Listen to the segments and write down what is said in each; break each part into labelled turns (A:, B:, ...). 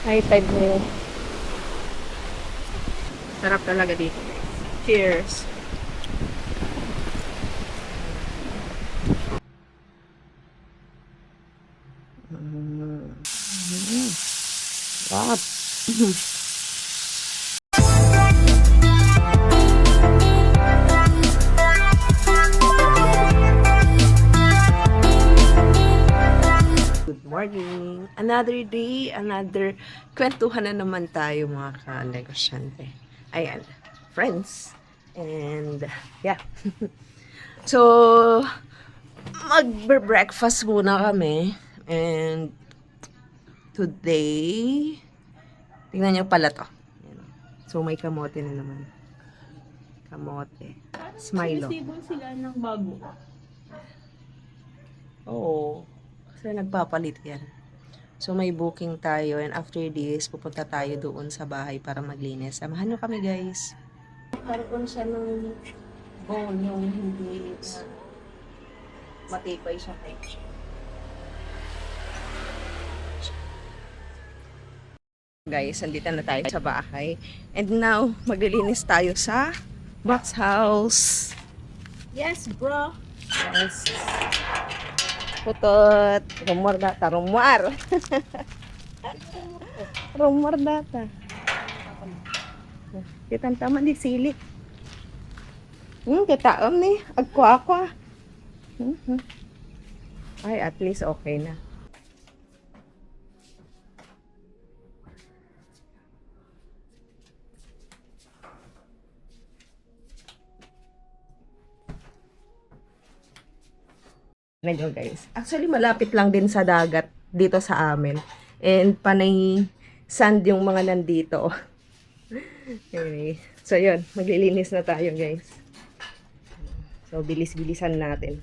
A: High tide ngayon. Sarap talaga dito. Cheers! Sarap! Good morning! Another day, another kwentuhan na naman tayo mga ka-negosyante. Ayan, friends. And, yeah. So, mag-breakfast muna kami. And, today, tingnan niyo pala to. Ayan. So, may kamote na naman. Kamote. Smilo.
B: Sinisibol sila ng bago.
A: Oo. Kasi nagpapalit yan. So, may booking tayo. And after this, pupunta tayo doon sa bahay para maglinis. Samahan nyo kami, guys.
B: Karoon siya ng bone yung hindi matibay siya.
A: Guys, andito na tayo sa bahay. And now, maglilinis tayo sa box house.
B: Yes, bro.
A: Yes. Putot. Rumor data. Rumor. Rumor data. Kitang tama di sili. Kitaom ni. Agkwa-kwa. Ay, at least okay na. Medyo guys. Actually, malapit lang din sa dagat dito sa amin. And panay sand yung mga nandito. Anyway. So, yun. Maglilinis na tayo guys. So, bilis-bilisan natin.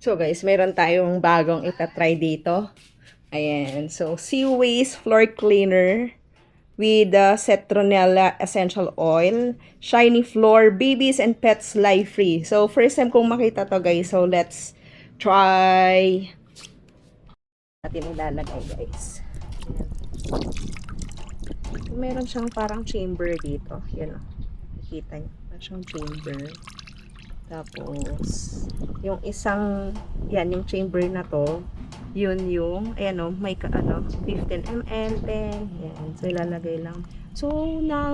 A: So guys, meron tayong bagong itatry dito. Ayan. So, Seaways Floor Cleaner with Citronella Essential Oil, Shiny Floor, Babies and Pets Life Free. So, first time kong makita to guys. So, let's try. Natin ilalagay guys. Ayan. Meron siyang parang chamber dito. Yan o. Nakikita niyo. Meron siyang chamber. Tapos, yung isang, yan, yung chamber na to, yun yung, ayan o, may 15 ml, 10, yan. So, ilalagay lang. So,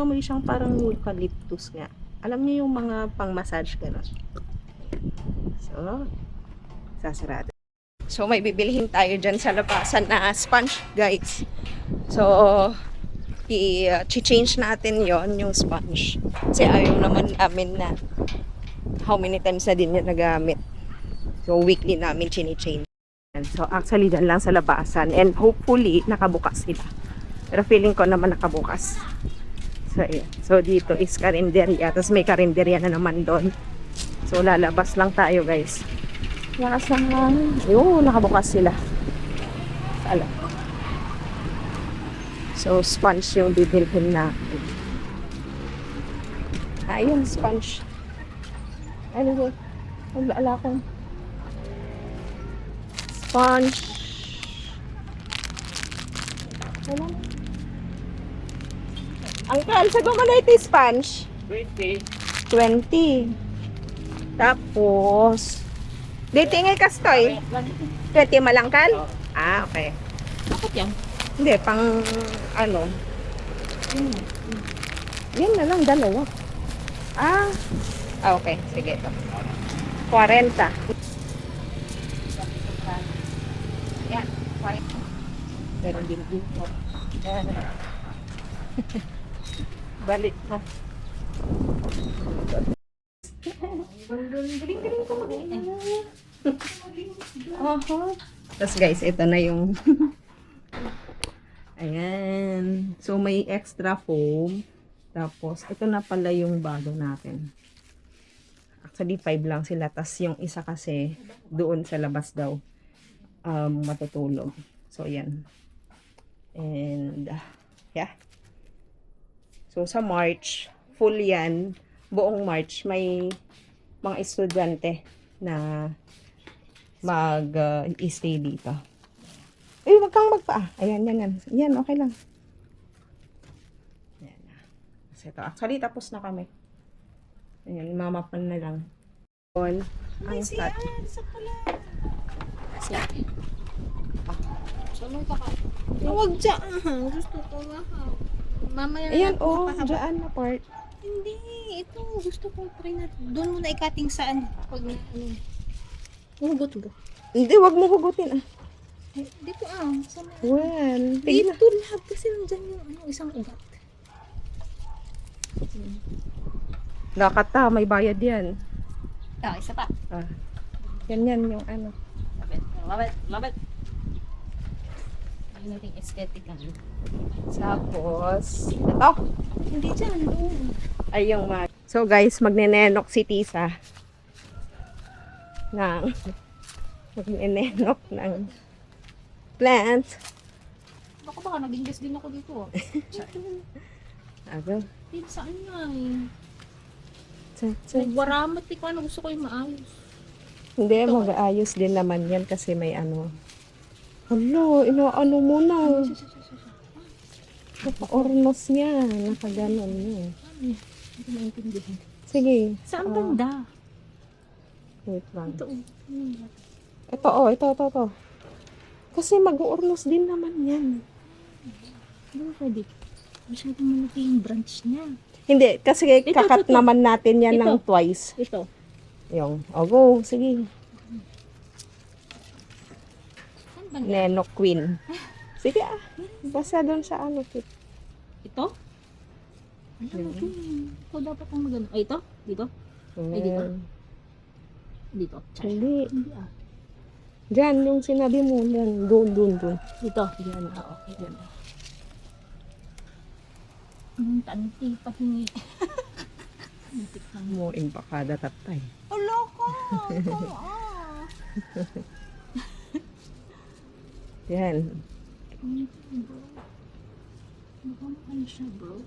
A: may siyang parang eucalyptus nga. Alam niyo yung mga pang-massage gano'n. So, sasarado. So, may bibilihin tayo dyan sa labasan na sponge, guys. So, i-change natin yon yung sponge. Kasi ayaw naman namin na how many times na din yun nagamit. So, weekly namin chini-change. So, actually, dyan lang sa labasan. And hopefully, nakabukas sila. Pero feeling ko naman nakabukas. So, yeah. So, dito is karinderya. Tapos may karinderya na naman doon. So, lalabas lang tayo, guys. Lakas lang. Ayun, nakabukas sila. Alam. So, sponge yung bibilhin natin. Ayun, sponge. Anyway, wala akong sponge. Wala. Uncle, sa gumana ito sponge?
B: 20.
A: 20. Tapos, dating ay kastoy. 20 malangkal? Ah, okay.
B: Bakit yan?
A: Hindi, pang ano. Yan na lang, dalawa. Ah, okay. Sige ito. 40. Yan, 40. Pero din dito. Yan. Balik na.
B: Galing-galing ko mag-iin.
A: Tapos guys, ito na yung ayan. So may extra foam. Tapos ito na pala yung bago natin. Actually 5 lang sila. Tapos yung isa kasi doon sa labas daw matutulog. So yan. And yeah. So sa March, full yan. Buong March may mga estudyante na mag-stay dito. Wag kang magpa. Ayan, yan. Yan, okay lang. Ayan na. Kasi ito, actually, tapos na kami. Ayan, mamapan na lang. Ang
B: Siya,
A: cut.
B: sa pala. Siya. Saan ka ka? Huwag dyan. Gusto ko mahal. Mamaya
A: Ayan,
B: na
A: oh,
B: mapahaba.
A: dyan na part.
B: Hindi, ito. Gusto ko try na. Doon mo na ikating saan. Pag na ano. Hugot mo.
A: Hindi, wag mo hugutin.
B: Dito Sama.
A: Well,
B: Dito
A: tignan.
B: lahat kasi nandyan yung isang ugat.
A: Lakata, may bayad yan.
B: Isa pa.
A: Ah. Yan yung ano.
B: Labit. Hindi natin aesthetic
A: Tapos, ito.
B: Hindi dyan, doon.
A: Ay, yung So guys, magnenenok si Tisa. Magnenenok ng plant.
B: Baka nag-invest din ako dito.
A: Aga.
B: Dito saan nga Nagwaramat ko ano gusto ko yung maayos.
A: Hindi, mag-aayos din naman yan kasi may ano. Hala, inaano mo na. Naka-ornos niya. Nakaganon niya.
B: Hindi maintindihan.
A: Sige.
B: Saan banda?
A: Wait lang.
B: Ito.
A: Ito. Kasi mag-uurnos din naman yan.
B: Ano pwede? Masyadong malaki yung branch niya.
A: Hindi, kasi kakat naman natin yan ng twice.
B: Ito.
A: Yung, go, sige.
B: Saan banda?
A: Nenok Queen. Sige basta doon sa ano.
B: Ito? Alam mo ito. Ito dapat ang magano. Ay, ito? Dito? Ay, dito? Dito?
A: Hindi.
B: Hindi
A: Diyan, yung sinabi mo. Yan, doon.
B: Dito? Yan. Okay. Yan. Tanti, pahingi. Tanti ka mo.
A: Mo imbakada tatay.
B: Alo ko!
A: Yan.
B: Bro. Ano siya, bro?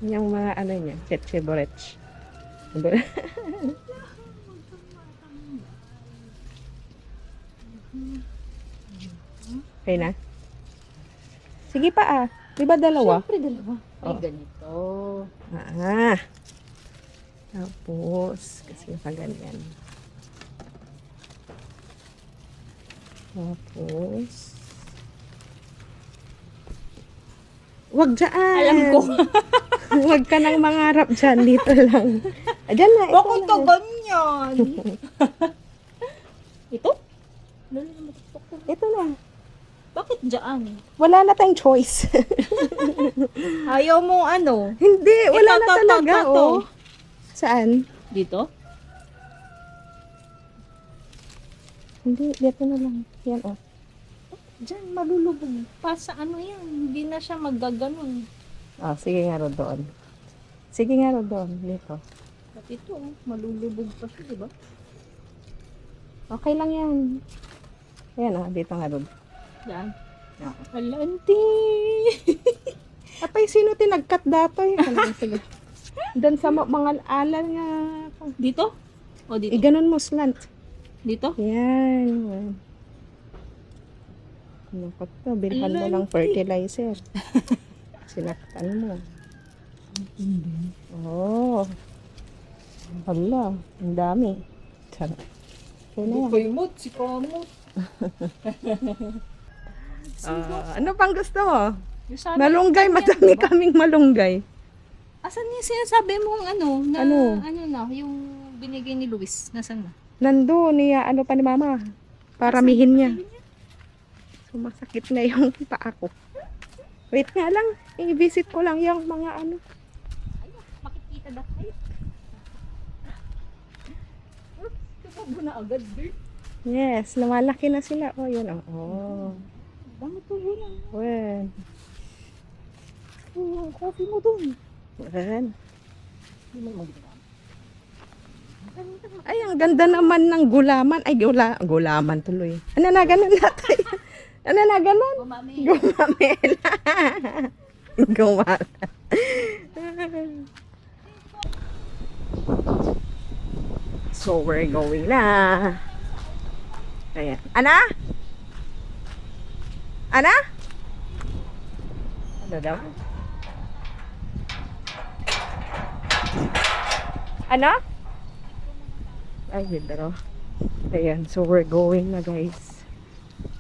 A: Yung mga ano niya, ketcheborech. Okay na? Sige pa Di ba dalawa?
B: Siyempre, dalawa. Ay,
A: Oh.
B: ganito.
A: Tapos, kasi nakaganyan. Tapos, wag dyan.
B: Alam ko.
A: Wag ka nang mangarap dyan. Dito lang. Dyan na. Ito na.
B: ganyan? Ito?
A: Ito na.
B: Bakit dyan?
A: Wala na tayong choice.
B: Ayaw mo ano?
A: Hindi. Wala
B: Ito,
A: na
B: to,
A: talaga.
B: to, to.
A: Oh. Saan?
B: Dito?
A: Hindi. Dito na lang. Yan
B: Diyan, malulubog. Pa sa ano yan? Hindi na siya maggaganon.
A: sige nga ro doon. Sige nga ro doon. Dito.
B: At ito, malulubog pa siya, diba?
A: Okay lang yan. Ayan dito nga ro.
B: Diyan.
A: Yeah.
B: Alanti!
A: Apay, sino tinagkat dato? Sige. Doon sa mga alan nga.
B: Dito? O dito?
A: Ganon mo slant.
B: Dito?
A: Yan. Nakot to. Bilhan mo ng fertilizer. Sinaktan mo. Oh. Hala. Ang dami. Sarap. Okay na yan.
B: Mot, si Kamot.
A: Ano pang gusto mo?
B: Yung sabi-
A: Malunggay. Madami kaming malunggay.
B: Asan yung sinasabi mong ano? Na,
A: Ano?
B: Ano na? Yung binigay ni Luis. Nasaan na?
A: Nandun. Ano pa ni mama? Paramihin niya. Sumasakit na yung paa ko. Wait nga lang, i-visit ko lang yung mga ano.
B: Ay, makikita na kayo. Tumakbo na agad, girl.
A: Yes, lumalaki na sila. Oh, yun. Oh.
B: Dami to yun.
A: Well.
B: Oh, ang coffee mo dun.
A: Well.
B: Hindi mo magdala.
A: Ay, ang ganda naman ng gulaman. Ay, gulaman tuloy. Ano na, ganun na tayo. Ano na, ganun?
B: Mami.
A: Gumamela. Gumala. So, we're going na. Ayan. Ana? Ana? Ano daw? Ano? Ay, hidro. Ayan, so we're going na guys.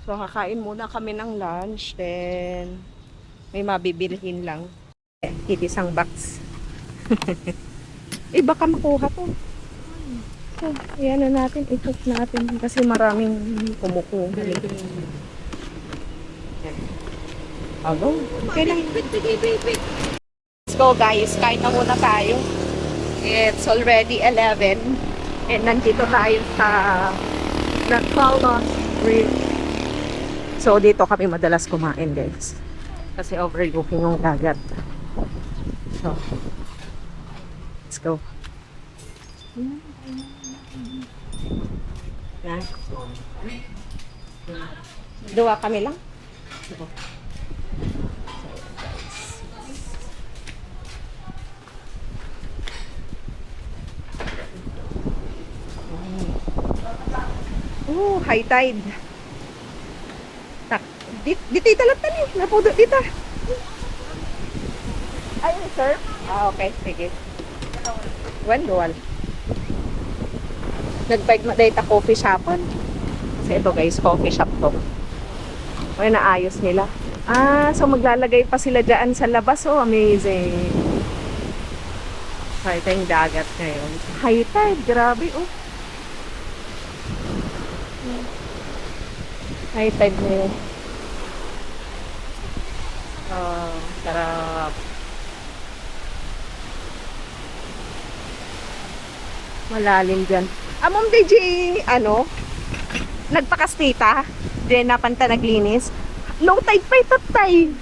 A: So, kakain muna kami ng lunch. Then, may mabibilhin lang. Isang box. Baka makuha to. So, ayan na natin. I-cook natin. Kasi maraming kumukuha. Alo? Okay lang. Let's go guys. Kain na muna tayo. It's already 11. And nandito tayo sa Nagpalmas Bridge. So, dito kami madalas kumain, guys. Kasi overlooking yung dagat. So, let's go. Na? Dua kami lang? Oh, high tide. Tak, dito italatan eh. Napudo dito. Ay, sir? Ah, okay. Sige. One dual. Nag-bike na data coffee shopon. Kasi ito guys, coffee shop to. Ay, naayos nila. Ah, so maglalagay pa sila dyan sa labas. Oh, amazing. Kahit yung dagat ngayon. High tide, grabe oh. High tide na yun. Oh, sarap. Malalim dyan. Ma'am DJ, ano? Nagpakastita. Diyan napanta naglinis. Low tide pa ito, tay.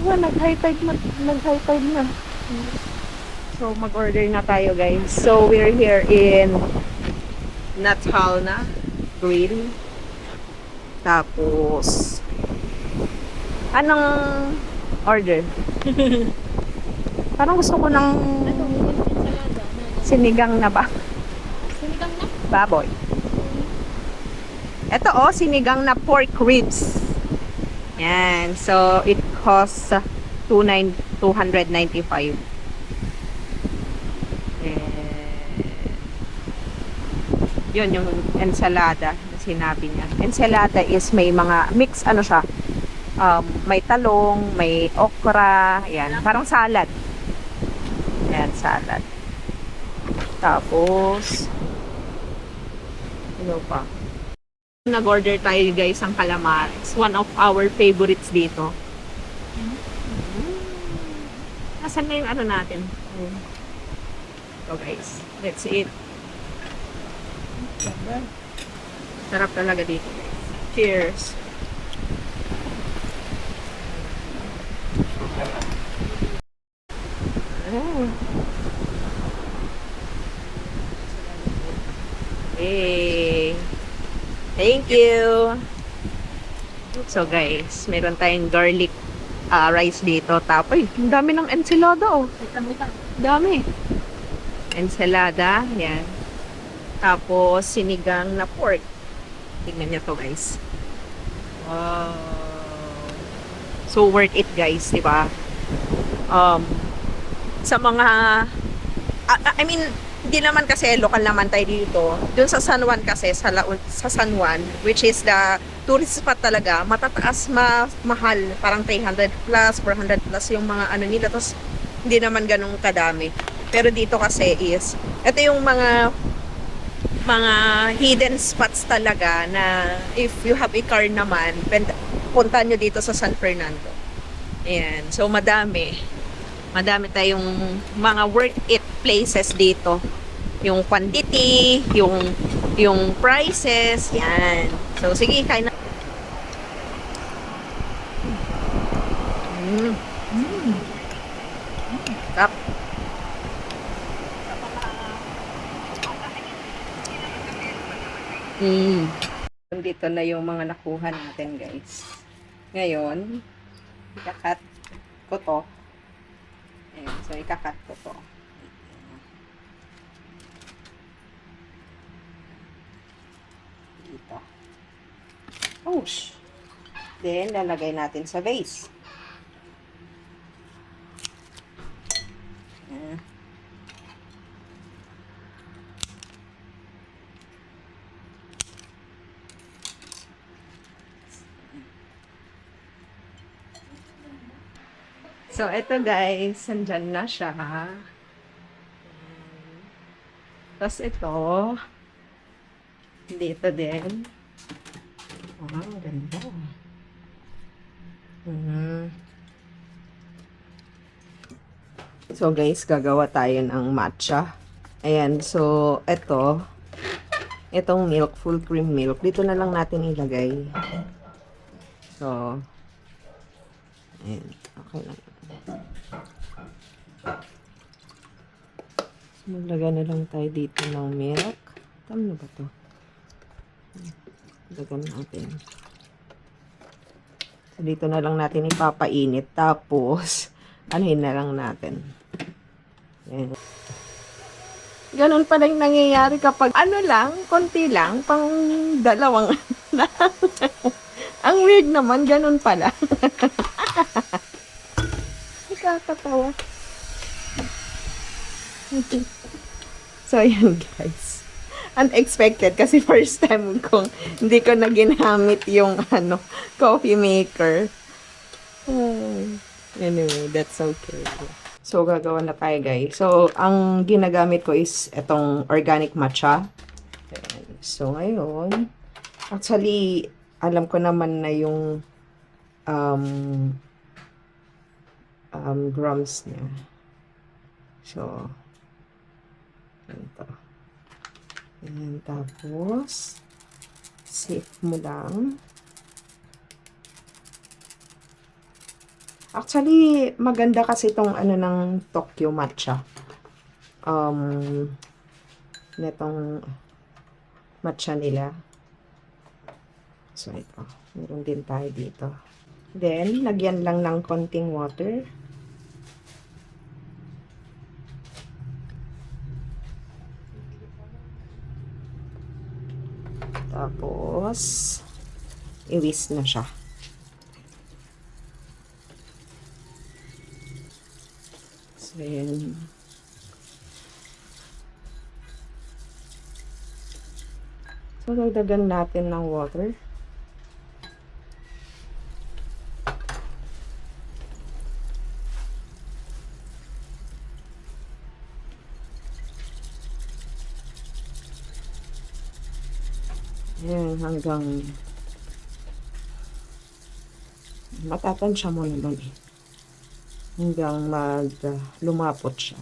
A: Nag-high tide na. Nag-high tide na. So, mag-order na tayo, guys. So, we're here in Natalna Grill. Tapos, anong order? Parang gusto ko ng sinigang na ba?
B: Sinigang na?
A: Baboy. Ito oh, sinigang na pork ribs. Yan. So, it costs 295. Yun yung ensalada na sinabi niya. Ensalada is may mga mix, ano siya, may talong, may okra, yan, parang salad. Yan, salad. Tapos, ano pa? Nag-order tayo guys ng calamares. One of our favorites dito. Nasaan na yung ano natin? So guys, let's eat. Sarap talaga dito. Cheers. Hey. Thank you. So guys, meron tayong garlic rice dito. Tapos, ang dami ng ensalada oh. Dami. Ensalada, yan. Tapos, sinigang na pork. Tingnan niyo to guys. Wow. So, worth it guys, di ba? Sa mga, I mean, hindi naman kasi local naman tayo dito. Doon sa San Juan kasi, sa San Juan, which is the tourist spot talaga, matataas, mahal. Parang 300 plus, 400 plus yung mga ano nila. Tapos, hindi naman ganun kadami. Pero dito kasi is, ito yung mga hidden spots talaga na if you have a car naman, punta nyo dito sa San Fernando. Ayan. So, madami. Madami tayong mga worth it places dito. Yung quantity, yung prices, yan. So, sige, kain na. Mm.
B: Mm.
A: Tap. Mm. Dito na yung mga nakuha natin, guys. Ngayon, ikakat ko to. Ayan, so ikakat ko to. Dito. Oosh. Then, lalagay natin sa vase. Ayan. So, ito guys, nandyan na siya. Tapos ito, dito din. Wow, ganda. So guys, gagawa tayo ng matcha. Ayan, so itong milk, full cream milk, dito na lang natin ilagay. So, ayan, okay lang. So, maglagay na lang tayo dito ng milk. Tama na ba to? Lagyan natin. So, dito na lang natin ipapainit. Tapos, anuhin na lang natin. Ayan. Ganun pa lang nangyayari kapag ano lang, konti lang, pang dalawang Ang weird naman, ganun pala. Nakakatawa. So, ayan guys. Unexpected kasi first time kong hindi ko na ginamit yung coffee maker. Anyway, that's okay. So, gagawa na tayo guys. So, ang ginagamit ko is itong organic matcha. Ayan. So, ngayon, actually, alam ko naman na yung grams niya. So, ito. Ayan, tapos, sip mo lang. Actually, maganda kasi itong ng Tokyo matcha. Netong matcha nila. So, ito. Meron din tayo dito. Then, lagyan lang ng konting water. Tapos, i-whisk na siya. So, yan. So, dagdagan natin ng water. Ayan, hanggang matatansya mo naman eh. Hanggang lumapot siya.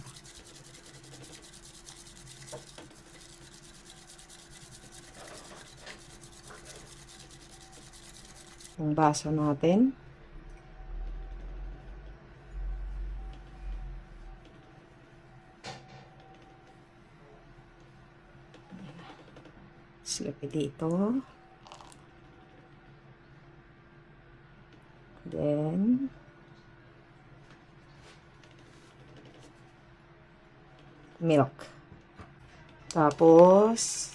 A: Yung baso natin. Silapin dito. Then, milk. Tapos,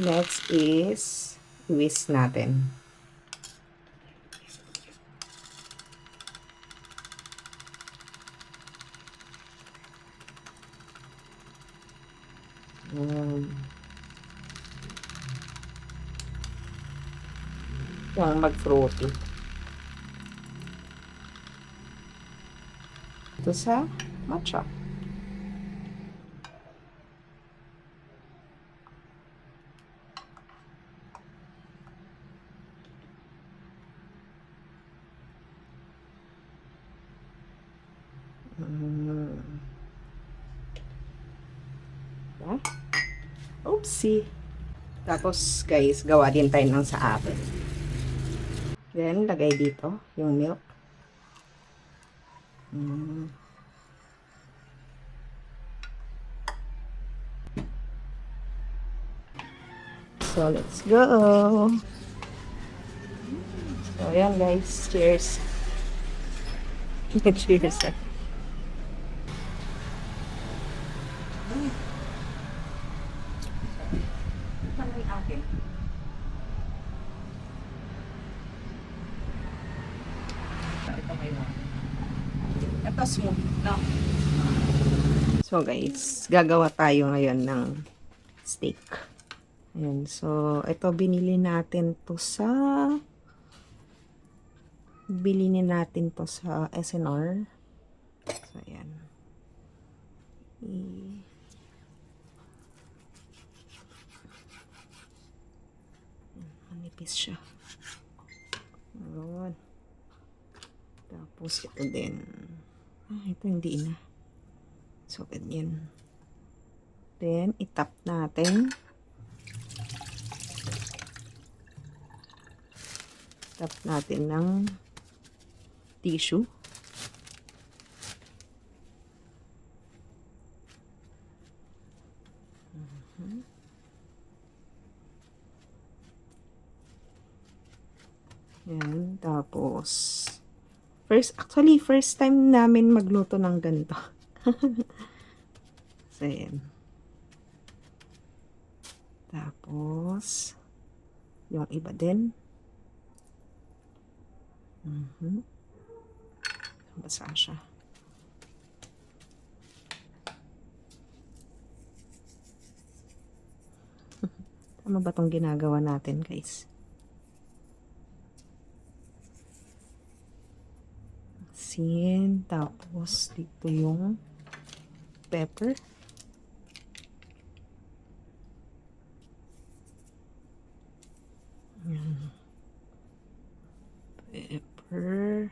A: next is whisk natin. Yung mag-fruity. Ito sa matcha. Mm. Diba? Oopsie. Tapos guys, gawa din tayo ng sa atin. Then, lagay dito yung milk. Mm. So, let's go. So, ayan guys. Cheers. Cheers. Ano yung akin? Ito kayo. Ito smooth, no? So guys, gagawa tayo ngayon ng steak. Ayan, so ito binili natin to sa SNR. So ayan. Manipis siya. Ayan. Tapos ito din. Ito hindi na. So ganyan. Then itap natin. Tap natin ng tissue. Yan, tapos first time namin magluto ng ganito. So, yan. Tapos yung iba din. Basa siya. Tama ba itong ginagawa natin, guys? Asin. Tapos dito yung pepper. Pepper.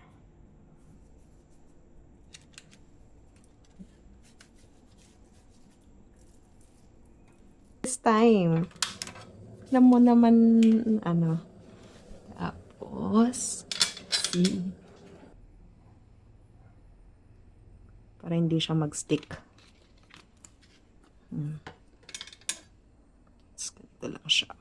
A: This time, alam mo naman, ano, tapos, para hindi siya mag-stick. Ganito lang siya.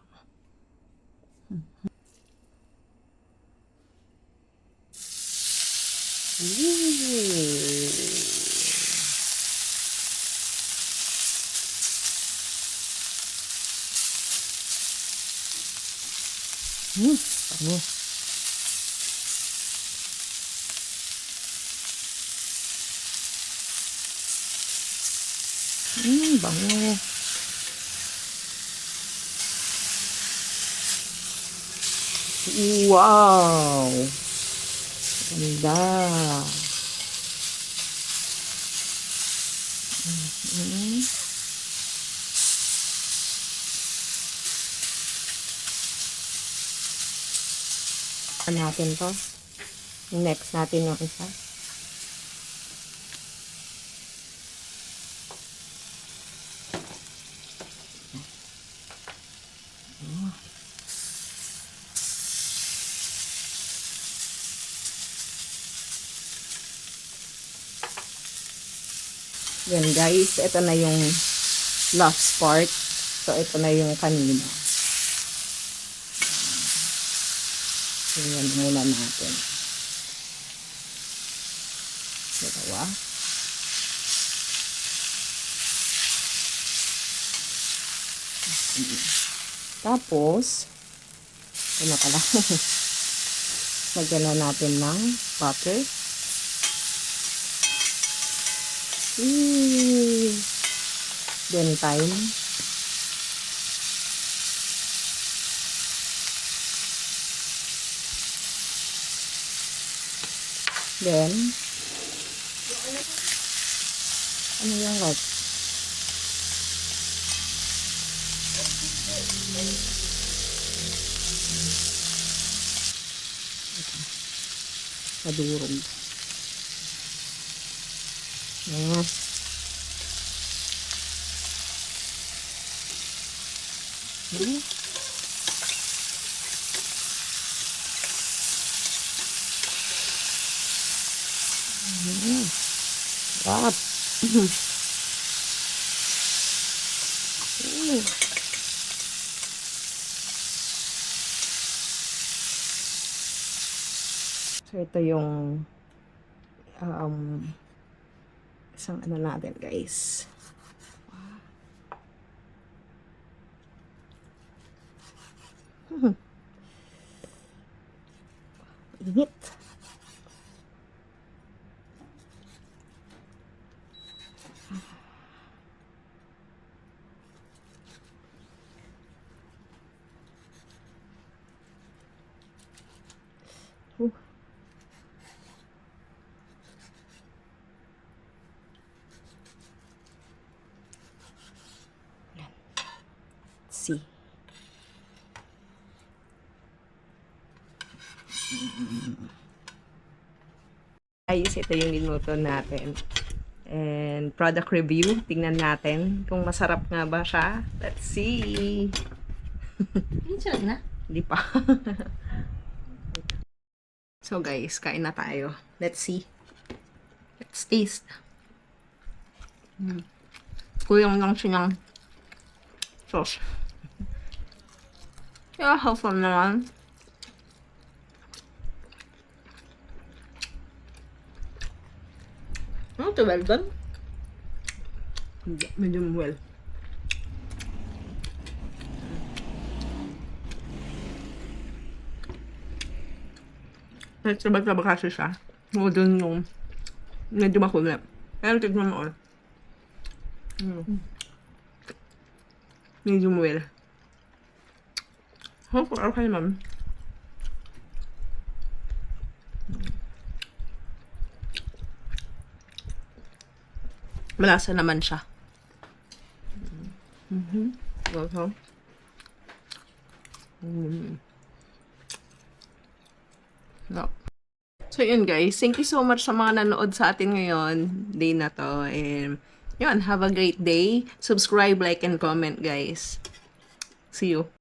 A: Bango. Bango. Wow! Ganda. Ano natin to? Next natin yung isa. Yan guys, ito na yung last part. So ito na yung kanina. So yan muna natin. Dalawa. Tapos, ano pala? Lagyan na natin ng butter. Then thyme. Then, ano yung what? Madurog. Ayan. Hmm. Sarap. So, ito yung isang ano natin, guys. Init. Uh. Let's see. Ayos, ito yung niluto natin. And product review, tingnan natin kung masarap nga ba siya. Let's see.
B: Yun siya na.
A: Hindi pa. So guys, kain na tayo. Let's see. Let's taste. Kulang lang siya ng sauce. Kaya half naman.
B: Ano ito, well done?
A: Hindi, medium well. Nagtrabag-trabag kasi siya. O dun yung medyo makulit. Pero tignan mo. Medium well. Okay, ma'am. Malasa naman siya. Okay. No. So, yun guys. Thank you so much sa mga nanood sa atin ngayon. Day na to. And, yun. Have a great day. Subscribe, like, and comment, guys. See you.